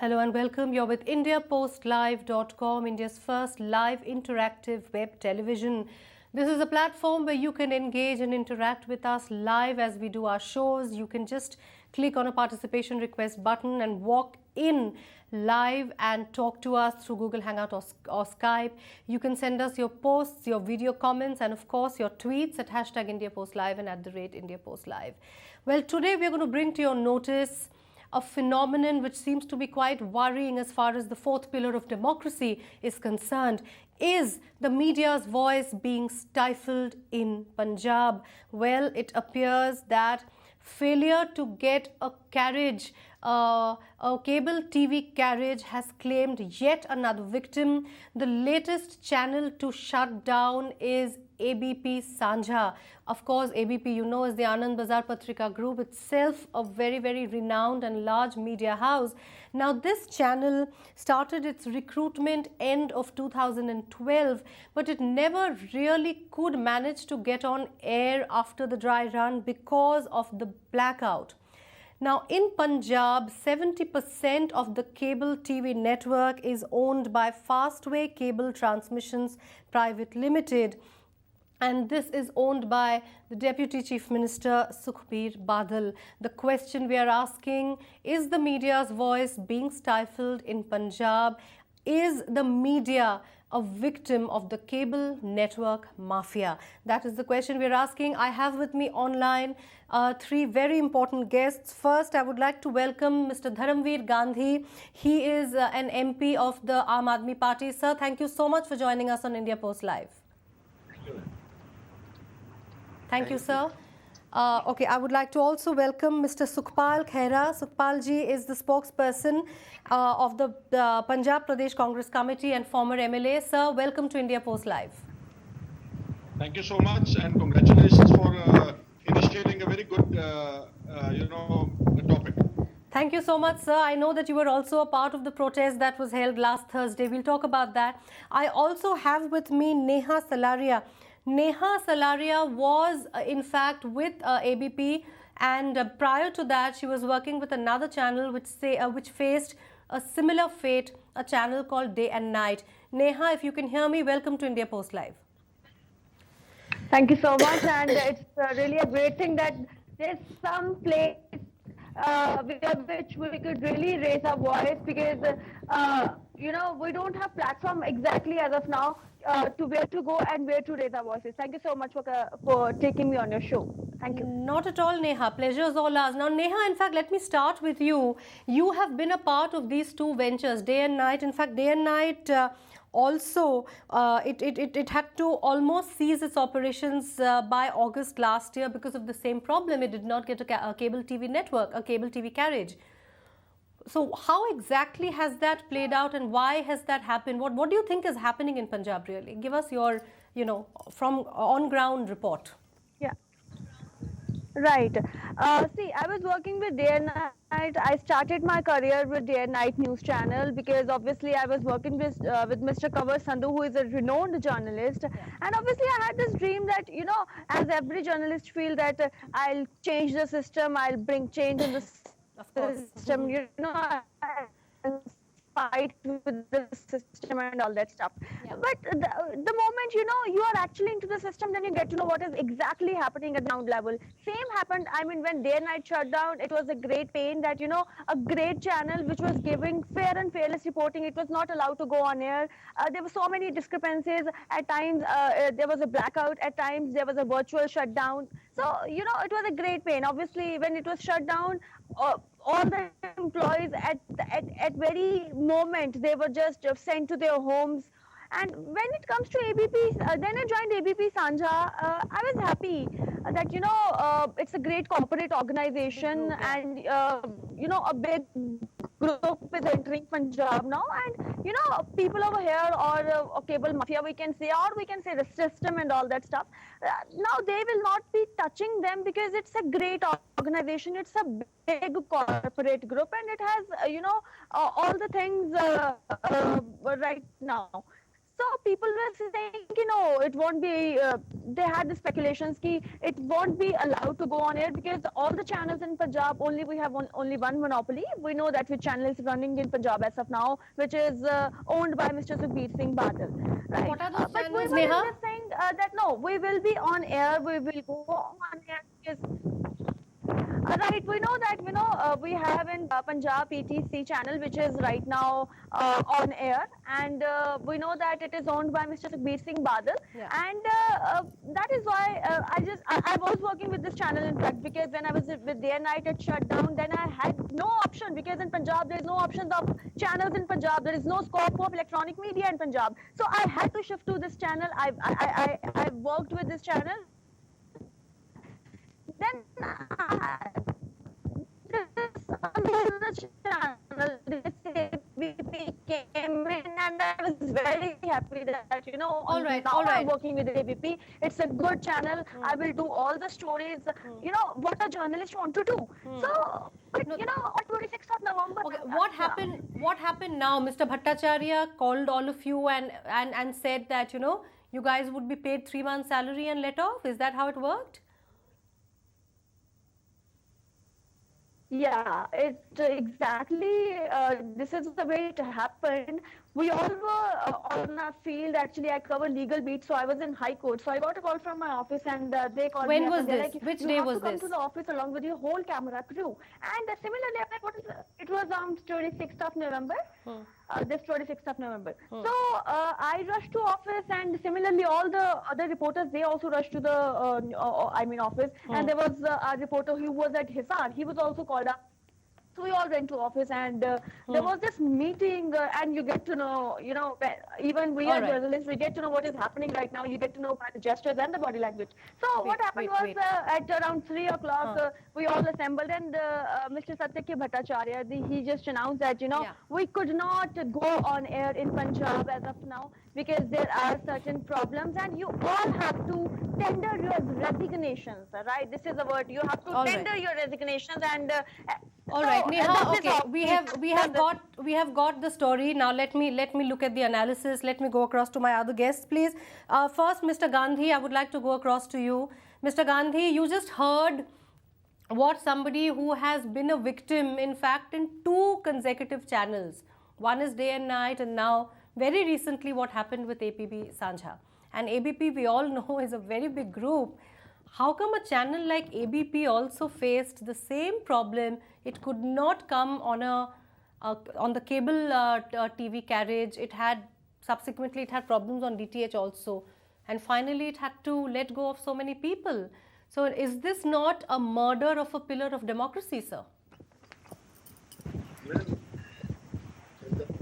Hello and welcome. You're with IndiaPostLive.com, India's first live interactive web television. This is a platform where you can engage and interact with us live as we do our shows. You can just click on a participation request button and walk in live and talk to us through Google Hangout or Skype. You can send us your posts, your video comments, and of course your tweets at #IndiaPostLive and @IndiaPostLive. Well, today we're going to bring to your notice a phenomenon which seems to be quite worrying as far as the fourth pillar of democracy is concerned. Is the media's voice being stifled in Punjab? Well, it appears that failure to get a carriage, a cable TV carriage, has claimed yet another victim. The latest channel to shut down is ABP Sanjha. Of course, ABP, you know, is the Anand Bazar Patrika group, itself a very, very renowned and large media house. Now, this channel started its recruitment end of 2012, but it never really could manage to get on air after the dry run because of the blackout. Now, in Punjab, 70% of the cable TV network is owned by Fastway Cable Transmissions Private Limited. And this is owned by the Deputy Chief Minister Sukhbir Badal. The question we are asking, is the media's voice being stifled in Punjab? Is the media a victim of the cable network mafia? That is the question we are asking. I have with me online three very important guests. First, I would like to welcome Mr. Dharamveer Gandhi. He is an MP of the Aam Aadmi Party. Sir, thank you so much for joining us on India Post Live. Thank you, sir. Okay, I would like to also welcome Mr. Sukhpal Khera. Sukhpal ji is the spokesperson of the Punjab Pradesh Congress Committee and former MLA. Sir, welcome to India Post Live. Thank you so much, and congratulations for initiating a very good, topic. Thank you so much, sir. I know that you were also a part of the protest that was held last Thursday. We'll talk about that. I also have with me Neha Salaria. Neha Salaria was in fact with ABP, and prior to that she was working with another channel which faced a similar fate, a channel called Day and Night. Neha, if you can hear me, welcome to India Post Live. Thank you so much, and it's really a great thing that there's some place which we could really raise our voice, because we don't have platform exactly as of now to where to go and where to raise our voices. Thank you so much for taking me on your show. Thank you. Not at all, Neha. Pleasure is all ours. Now, Neha, in fact, let me start with you. You have been a part of these two ventures, Day and Night. In fact, Day and Night also, it had to almost cease its operations by August last year because of the same problem. It did not get a cable TV network, a cable TV carriage. So how exactly has that played out, and why has that happened? What do you think is happening in Punjab, really? Give us your, from on-ground report. Yeah. Right. See, I was working with Day and Night. I started my career with Day and Night news channel because obviously I was working with Mr. Kanwar Sandhu, who is a renowned journalist. Yeah. And obviously I had this dream that, as every journalist feel that I'll change the system, I'll bring change in the system, I'll fight with the system and all that stuff. Yeah. But the moment, you are actually into the system, then you get to know what is exactly happening at ground level. Same happened, when Day and Night shut down, it was a great pain that, a great channel which was giving fair and fearless reporting, it was not allowed to go on air. There were so many discrepancies. At times, there was a blackout. At times, there was a virtual shutdown. So, it was a great pain. Obviously, when it was shut down, all the employees at very moment, they were just sent to their homes. And when it comes to ABP, then I joined ABP Sanjha. I was happy that, it's a great corporate organization, and, a big group is entering Punjab now. And, people over here, or cable mafia, we can say, or we can say the system and all that stuff. Now they will not be touching them because it's a great organization. It's a big corporate group, and it has, all the things right now. So people were saying, it won't be, they had the speculations ki it won't be allowed to go on air because all the channels in Punjab, we have only one monopoly. We know that which channel is running in Punjab as of now, which is owned by Mr. Sukhbir Badal. Right? What are those But we channels, were Neha? just saying that no, we will be on air, we will go on air because right, we know that we have in Punjab PTC channel, which is right now on air, and we know that it is owned by Mr. Sukhbir Singh Badal, Yeah. and that is why I was working with this channel in fact because when I was with Day and Night it shut down. Then I had no option because in Punjab there is no options of channels in Punjab. There is no scope of electronic media in Punjab, so I had to shift to this channel. I worked with this channel. Then this another channel, this ABP came in, and I was very happy that now I'm working with ABP. It's a good channel. I will do all the stories. What a journalist want to do. So, but on 26th of November. Okay, what happened? What happened now? Mr. Bhattacharya called all of you and said that you guys would be paid 3 months' salary and let off. Is that how it worked? Yeah, it exactly. This is the way it happened. We all were on a field. Actually, I cover legal beats, so I was in High Court. So I got a call from my office, and they called me. When was up and they're this? like, Which you day have was to come this? to the office along with your whole camera crew. And similarly, I'm like, what is it? Was on 26th of November. This 26th of November. So I rushed to office, and similarly, all the other reporters, they also rushed to the office. And there was a reporter who was at Hisar. He was also called up. So we all went to office, and there was this meeting, and you get to know, even we are journalists, we get to know what is happening right now. You get to know by the gestures and the body language. So what happened was at around 3 o'clock, we all assembled, and Mr. Satyaki Bhattacharya, he just announced that, we could not go on air in Punjab as of now because there are certain problems, and you all have to tender your resignations, right? This is the word. You have to tender your resignations, and all right, Neha. Okay, we have got the story. Now let me look at the analysis. Let me go across to my other guests, please. First, Mr. Gandhi, I would like to go across to you. Mr. Gandhi, you just heard what somebody who has been a victim, in fact, in 2 consecutive channels. One is Day and Night, and now very recently what happened with ABP Sanjha. And ABP, we all know, is a very big group. How come a channel like ABP also faced the same problem? It could not come on on the cable TV carriage. Subsequently it had problems on DTH also, and finally it had to let go of so many people. So is this not a murder of a pillar of democracy, sir? Well,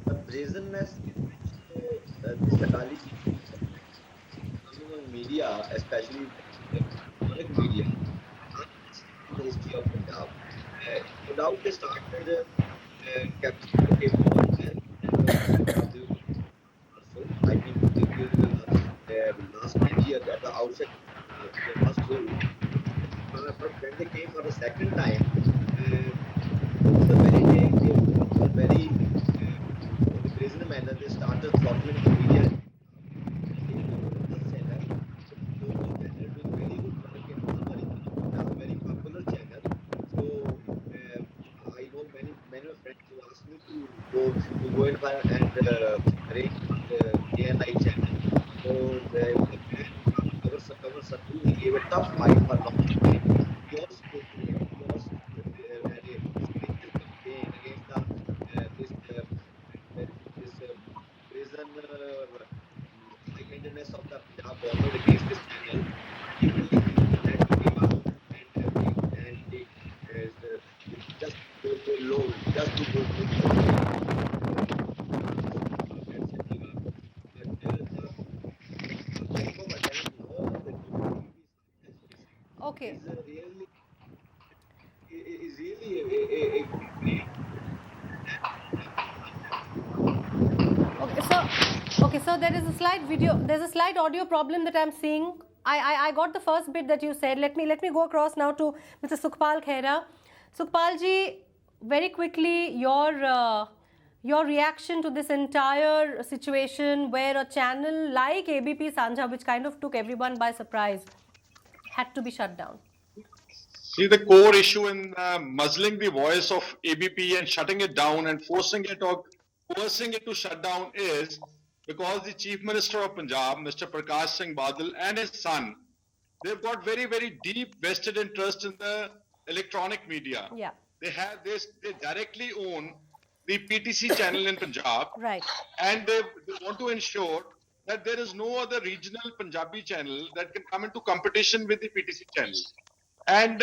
the brazenness, Mr. Kali, coming on media, especially electronic media, in the history of Punjab. No doubt they started capturing the cable and also, I mean, the last 10 years at the outset, they must hold. But when they came for the second time, the very day, the very in the brazen manner, they started throttling the media. Very popular channel. So I know many of friends who asked me to go in and arrange day and night channel. So the man cover Sandhu, he gave a tough fight for a long time. He also spoke to him. He also had a spiritual campaign against this brazen high-handedness of the Punjab government against this channel. Equally, he had to give up and take just go low, just to go Okay. Is really a great. Okay, so there is a slight audio problem that I'm seeing. I got the first bit that you said. Let me go across now to Mr. Sukhpal Khera. Sukhpal ji, very quickly, your reaction to this entire situation where a channel like ABP Sanjha, which kind of took everyone by surprise, had to be shut down. See, the core issue in muzzling the voice of ABP and shutting it down and forcing it or coercing it to shut down is because the Chief Minister of Punjab, Mr. Prakash Singh Badal, and his son, they've got very, very deep vested interest in the electronic media. Yeah. They directly own the PTC channel in Punjab. Right. And they want to ensure that there is no other regional Punjabi channel that can come into competition with the PTC channel. And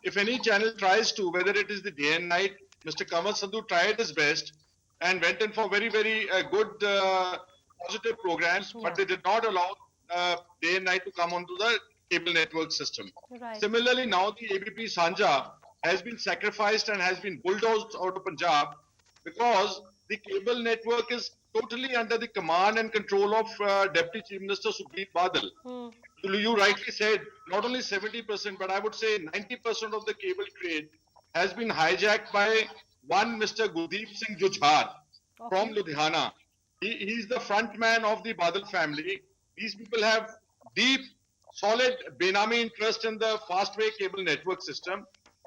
if any channel tries to, whether it is the day and night, Mr. Kamal Sandhu tried his best and went in for very, very good positive programs, but they did not allow day and night to come onto the cable network system. Right. Similarly, now the ABP Sanjha has been sacrificed and has been bulldozed out of Punjab because the cable network is totally under the command and control of Deputy Chief Minister Sukhbir Badal. You rightly said, not only 70%, but I would say 90% of the cable trade has been hijacked by one Mr. Gurdeep Singh Jujhar from Ludhiana. He's the front man of the Badal family. These people have deep, solid Benami interest in the fast-way cable network system.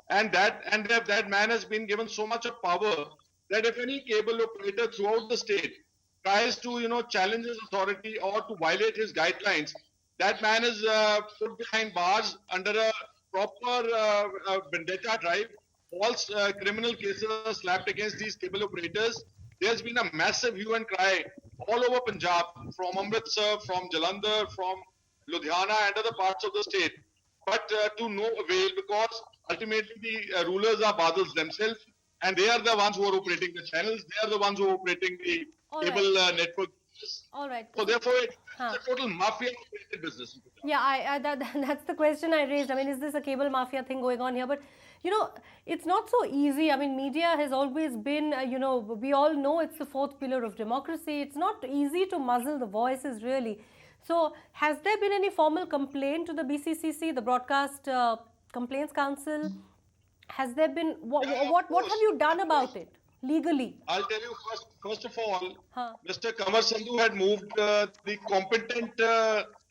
And that man has been given so much of power that if any cable operator throughout the state tries to, challenge his authority or to violate his guidelines, that man is put behind bars under a proper vendetta drive. False criminal cases are slapped against these cable operators. There's been a massive hue and cry all over Punjab, from Amritsar, from Jalandhar, from Ludhiana and other parts of the state. But to no avail, because ultimately the rulers are Badals themselves, and they are the ones who are operating the channels. They are the ones who are operating the cable network. All right. So therefore, it's a total mafia-operated business. Yeah, that's the question I raised. I mean, is this a cable mafia thing going on here? But, it's not so easy. I mean, media has always been, we all know it's the fourth pillar of democracy. It's not easy to muzzle the voices, really. So, has there been any formal complaint to the BCCC, the Broadcast Complaints Council? Has there been, what have you done about it legally? I'll tell you first of all, Mr. Kamal Sandhu had moved the competent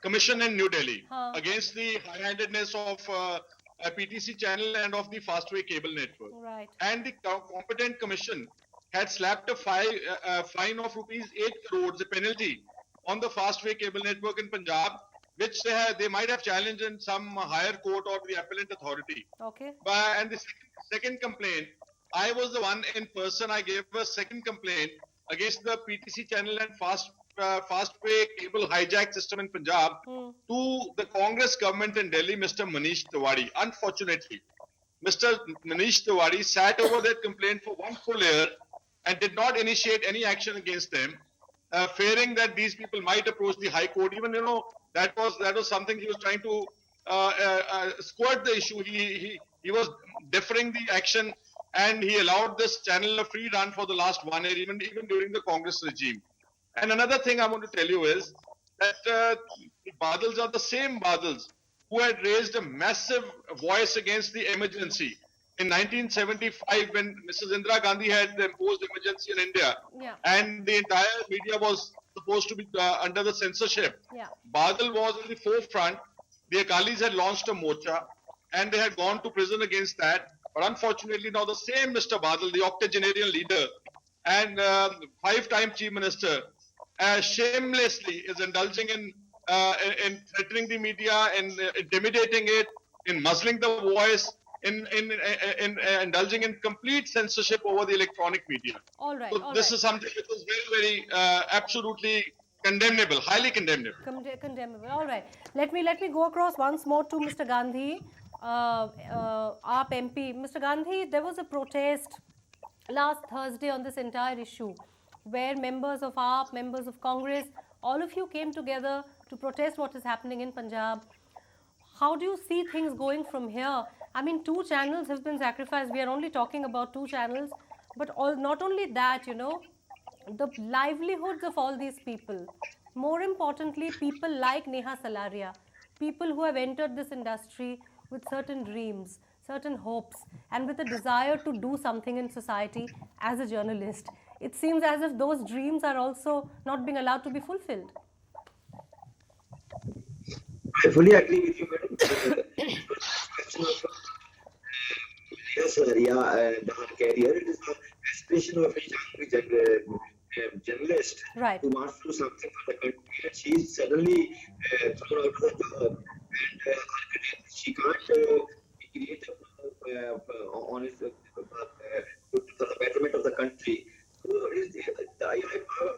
commission in New Delhi against the high-handedness of a PTC channel and of the fast-way cable network. Right. And the competent commission had slapped a fine of rupees 8 crores, a penalty, on the fast-way cable network in Punjab, which they might have challenged in some higher court or the appellate authority. Okay. And the second complaint, I was the one in person. I gave a second complaint against the PTC channel and fast-way cable hijack system in Punjab to the Congress government in Delhi, Mr. Manish Tiwari. Unfortunately, Mr. Manish Tiwari sat over that complaint for one full year and did not initiate any action against them, fearing that these people might approach the High Court. Even, that was something he was trying to squirt the issue. He was deferring the action, and he allowed this channel a free run for the last 1 year, even during the Congress regime. And another thing I want to tell you is that the Badals are the same Badals who had raised a massive voice against the emergency in 1975 when Mrs. Indira Gandhi had imposed emergency in India, and the entire media was supposed to be under the censorship. Badal was in the forefront. The Akalis had launched a morcha, and they had gone to prison against that. But unfortunately, now the same Mr. Badal, the octogenarian leader and 5-time Chief Minister, shamelessly is indulging in threatening the media, in intimidating it, in muzzling the voice, in indulging in complete censorship over the electronic media. All right. So this is something which is very, very absolutely condemnable, highly condemnable. Condemnable. All right. Let me go across once more to Mr. Gandhi, AAP MP. Mr. Gandhi, there was a protest last Thursday on this entire issue, where members of AAP, members of Congress, all of you came together to protest what is happening in Punjab. How do you see things going from here? I mean, 2 channels have been sacrificed. We are only talking about 2 channels. But not only that, the livelihoods of all these people. More importantly, people like Neha Salaria, people who have entered this industry with certain dreams, certain hopes, and with a desire to do something in society as a journalist. it seems as if those dreams are also not being allowed to be fulfilled. I fully agree with you, madam. Yes, the career, it is an aspiration of a young journalist Right. who wants to do something for the country, and she is suddenly thrown out of the job, and she can't create on his for the betterment of the country. So I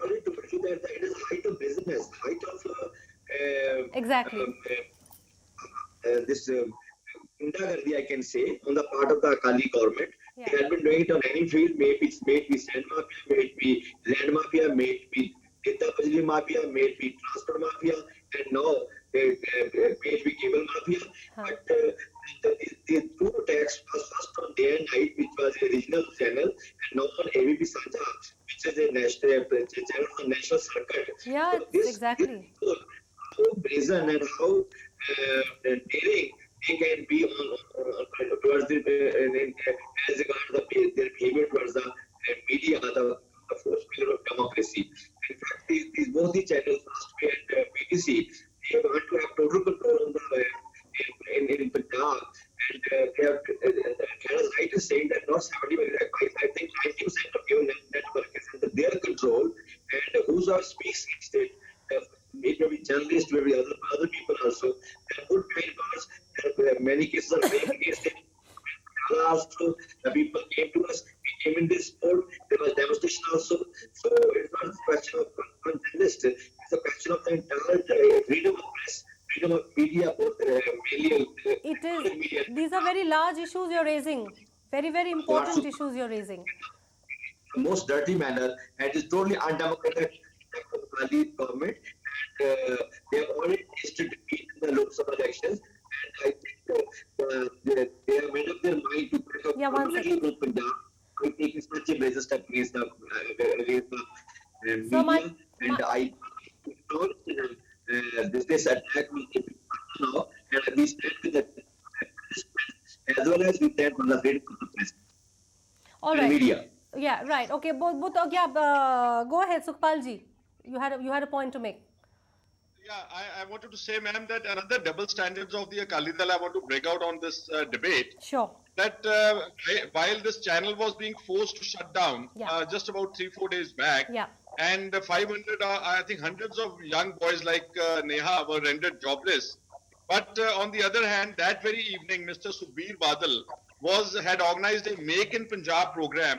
already told you that it is height of business, height of Exactly. this Indagardi, I can say, on the part of the Akali government. Yeah. They have been doing it on any field, maybe it may be sand mafia, may it be land mafia, may it be data bajli mafia, may it be transport mafia, and now may it be cable mafia. But the two attacks was first on Day and Night, which was a regional channel, and now on ABP Sanjha, which is a national channel on national circuit. Yeah, So this, exactly. how brazen and how daring they can be towards the as regards their behavior towards the media, the fourth pillar of democracy. In fact, these both the channels, Fastway and PTC, they want to have total control on the in Punjab, and they have Canada's right is saying that not 70, I think 90% of your network is under their control, and whosoever speaks against it, maybe journalists, maybe other people also, there would be powers. Many cases are made against it. Also, the people came to us, we came in this sport, there was demonstration also. So it's not a question of one journalist, it's a question of the entire freedom of press, freedom of media, both mainly. It is. Media. These are very large issues you're raising. Very, very important issues you're raising. The most dirty manner, and it's totally undemocratic of the Mali government. And they have already tasted defeat in the Lok Sabha elections. And I think they have made up their mind to break up permanently with Punjab by taking such a brazen step against the media. So And I thought this attack will keep now, and we stand with the as well as we stand on the freedom of the press. All right. Media. Yeah, right. Okay, both go ahead, Sukhpal ji. You had a point to make. Yeah, I wanted to say, ma'am, that another double standards of the Akali Dal I want to break out on this debate. Sure. That while this channel was being forced to shut down just about 3-4 days back, and 500, I think hundreds of young boys like Neha were rendered jobless. But on the other hand, that very evening, Mr. Sukhbir Badal had organized a Make in Punjab program,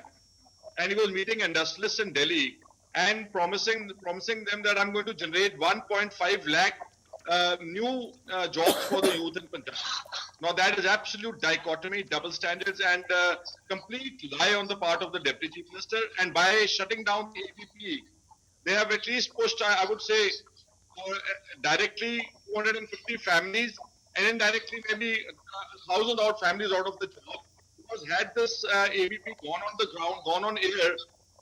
and he was meeting industrialists in Delhi and promising them that I'm going to generate 1.5 lakh new jobs for the youth in Punjab. Now that is absolute dichotomy, double standards, and complete lie on the part of the Deputy Chief Minister. And by shutting down the ABP, they have at least pushed, I would say, directly 250 families, and indirectly maybe 1,000 odd families out of the job. Because had this ABP gone on the ground, gone on air,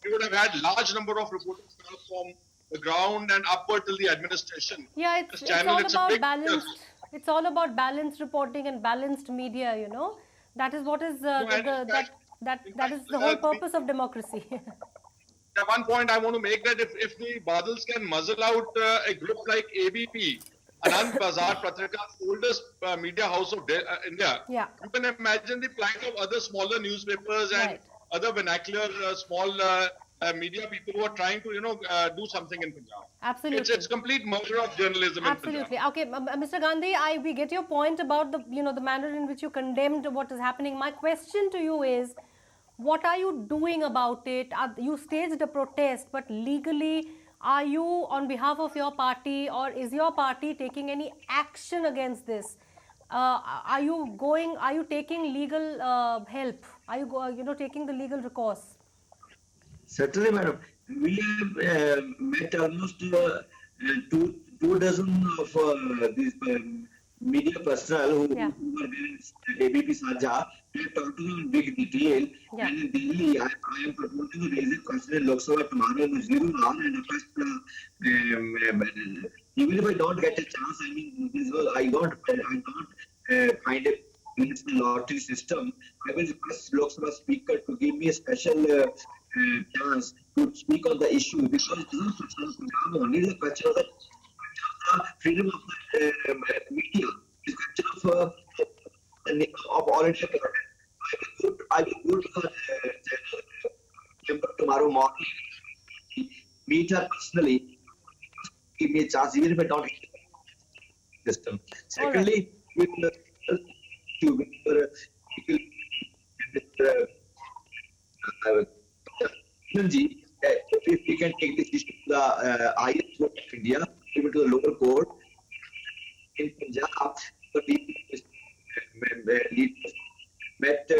we would have had large number of reporting staff from the ground and upward till the administration. Yeah, it's all about balanced. It's all about balanced reporting and balanced media. You know, that is what is that is the whole purpose of democracy. At one point, I want to make that if the Badals can muzzle out a group like ABP, Anand Bazar Patrika, oldest media house of India, you can imagine the plight of other smaller newspapers and other vernacular small media people who are trying to do something in Punjab. Absolutely, it's complete murder of journalism. Absolutely. Okay, Mr. Gandhi, we get your point about the manner in which you condemned what is happening. My question to you is, what are you doing about it? You staged a protest, but legally, are you on behalf of your party, or is your party taking any action against this? Are you taking legal help? Are you taking the legal recourse? Certainly, madam. We have met almost two dozen of these media personnel who were there in ABP Sanjha. We have talked to them in big detail. And in Delhi, I am proposing to raise a question in Lok Sabha tomorrow in zero hour, and even if I don't get a chance, I mean, I don't find a municipal lottery system. I will request Lok Sabha Speaker to give me a special chance to speak on the issue because it isn't only the question of the freedom of media, it's a question of all India government. I will go to the chamber tomorrow morning, meet her personally, give me a chance, even if I don't hit the system. Secondly, with if we can take this issue to the highest court of India, even to the lower court in Punjab, the leaders met the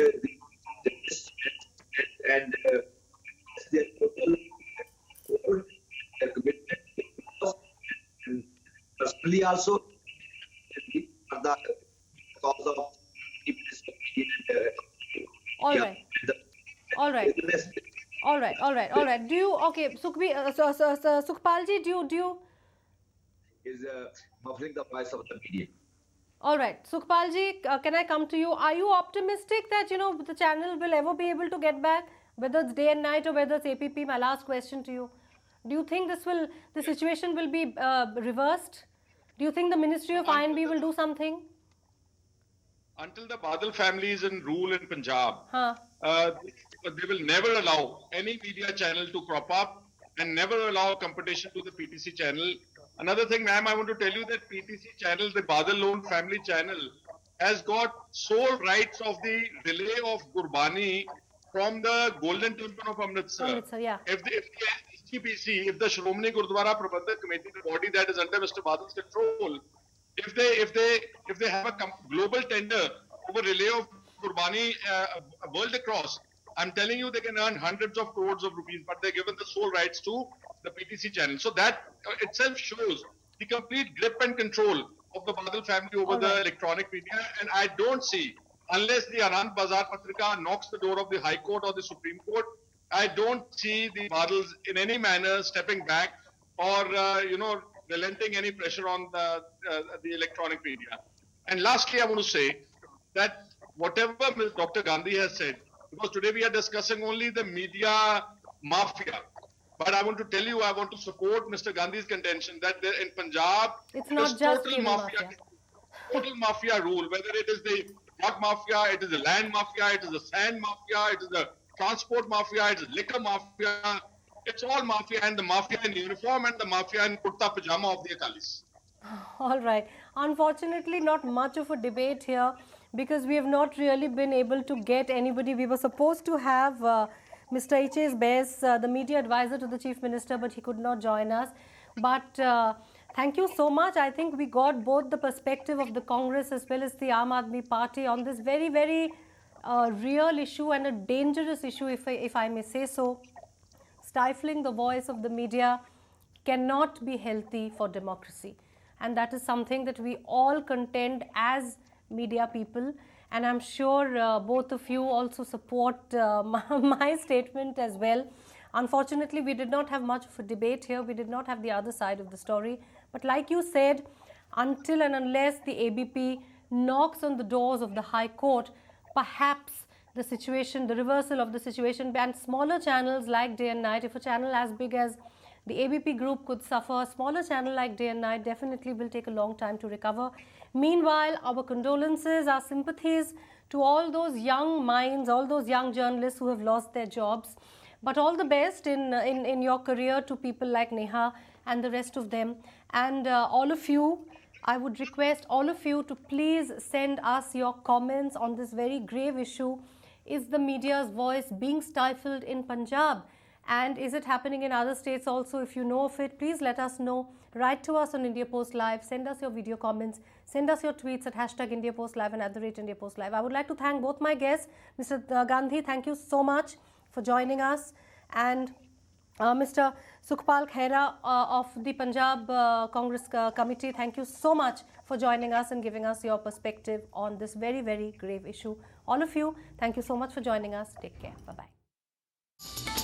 and their total board, their commitment, and personally also for the cause of All right. All right. All right. All right. All right. Do you, okay, Sukhpal ji, do you is muffling the voice of the media. All right, Sukhpal ji, can I come to you? Are you optimistic that, you know, the channel will ever be able to get back, whether it's day and night or whether it's APP? My last question to you. Do you think the situation will be reversed? Do you think the Ministry of INB will do something? Until the Badal family is in rule in Punjab, they will never allow any media channel to crop up and never allow competition to the PTC channel. Another thing, ma'am, I want to tell you that PTC channel, the Badal Loan family channel, has got sole rights of the relay of Gurbani from the Golden Temple of Amritsar. Amritsar, yeah. If the SGPC, if the Shromani Gurdwara Prabandhak Committee, the body that is under Mr. Badal's control, if they have a global tender over relay of Gurbani world across, I'm telling you they can earn hundreds of crores of rupees, but they're given the sole rights to the PTC channel. So that itself shows the complete grip and control of the Badal family over the electronic media. And I don't see, unless the Anand Bazar Patrika knocks the door of the High Court or the Supreme Court, I don't see the Badals in any manner stepping back or, relenting any pressure on the electronic media. And lastly, I want to say that whatever Dr. Gandhi has said, because today we are discussing only the media mafia. But I want to tell you, I want to support Mr. Gandhi's contention that there in Punjab, it's not just total mafia rule, whether it is the drug mafia, it is the land mafia, it is the sand mafia, it is the transport mafia, it is liquor mafia. It's all mafia, and the mafia in uniform and the mafia in kurta pajama of the Akalis. All right. Unfortunately, not much of a debate here because we have not really been able to get anybody. We were supposed to have Mr. H.S. Bes, the media advisor to the Chief Minister, but he could not join us. But thank you so much. I think we got both the perspective of the Congress as well as the Aam Aadmi Party on this very, very real issue and a dangerous issue, if I may say so. Stifling the voice of the media cannot be healthy for democracy. And that is something that we all contend as media people. And I'm sure both of you also support my statement as well. Unfortunately, we did not have much of a debate here. We did not have the other side of the story. But like you said, until and unless the ABP knocks on the doors of the High Court, perhaps the situation, the reversal of the situation, and smaller channels like Day and Night, if a channel as big as the ABP group could suffer, a smaller channel like Day and Night definitely will take a long time to recover. Meanwhile, our condolences, our sympathies to all those young minds, all those young journalists who have lost their jobs. But all the best in your career to people like Neha and the rest of them. And all of you, I would request all of you to please send us your comments on this very grave issue. Is the media's voice being stifled in Punjab? And is it happening in other states also? If you know of it, please let us know. Write to us on India Post Live. Send us your video comments. Send us your tweets at hashtag India Post Live and @India Post Live. I would like to thank both my guests. Mr. Gandhi, thank you so much for joining us. And Mr. Sukhpal Khaira of the Punjab Congress Committee, thank you so much for joining us and giving us your perspective on this very, very grave issue. All of you, thank you so much for joining us. Take care. Bye-bye.